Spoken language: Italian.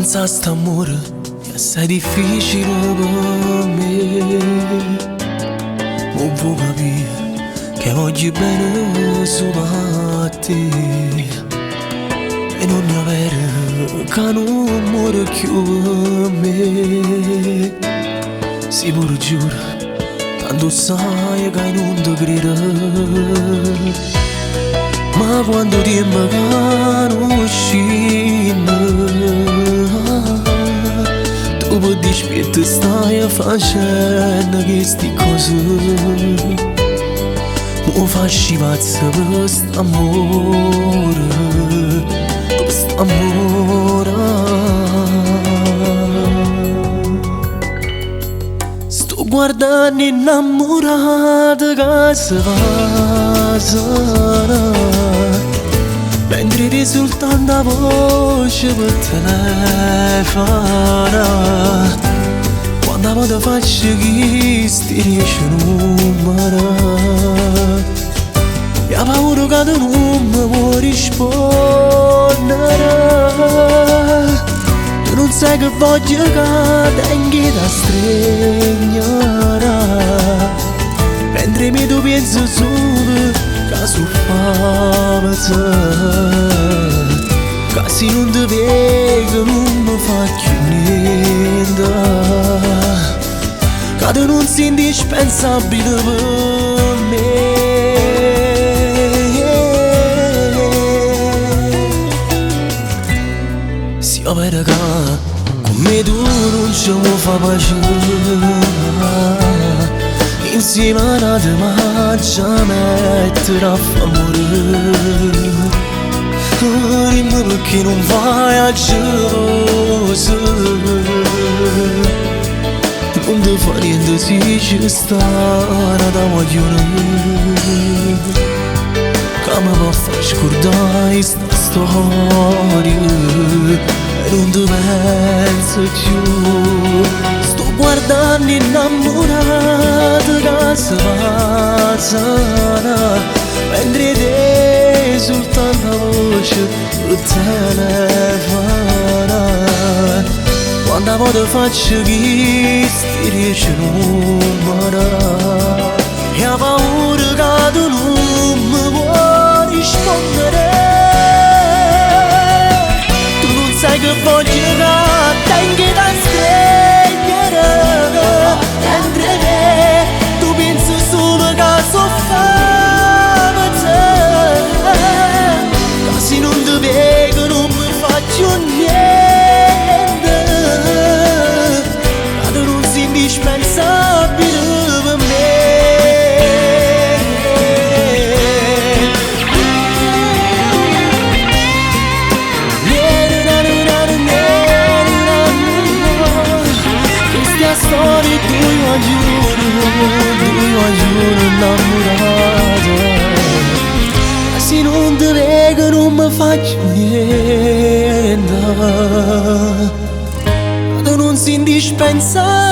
Senza st'amore è assai difficile per me. Non può capire che voglio bene solo a te e non ne avere che non muore più per me. Si pure giuro, tanto sai che non ti credo, ma quando tempo che non scende, tu per dispetto stai facendo queste cose. Mi facci pazzo per st'amore, per st'amore. Sto guardando innamorato che si passano, mentre risultando a voce per telefono. Quando vado faccio chi sti riesce numero, e ho paura che tu non mi vuoi rispondere. Tu non sai che voglio che tengi da stregnare, mentre mi tu pensi solo che su fame, che se non ti vedo non mi fa più niente, che tu non sei indispensabile per me. Si io vedo che con me tu non ci vuoi fare pace, insieme a una te mangia mettere a favore. Dimmi perché non vai a geloso, non ti fa niente se ci sta una da guaglione che mi va a far scordare sta storia e non ti penso più. Sto guardando innamorato che si passano, mentre te soltanto a voce per telefono. Quando vado faccio chi sti riesce numero, e ho paura che tu non mi vuoi rispondere. Tu non sai che voglio che tengi da stregnere, mentre te tu pensi solo che so fame, che se non ti vedo non mi faccio niente, che tu non sei indispensabile per me. Storia due giorni innamorato, se non ti vedo non mi faccio niente, tu non sei indispensabile.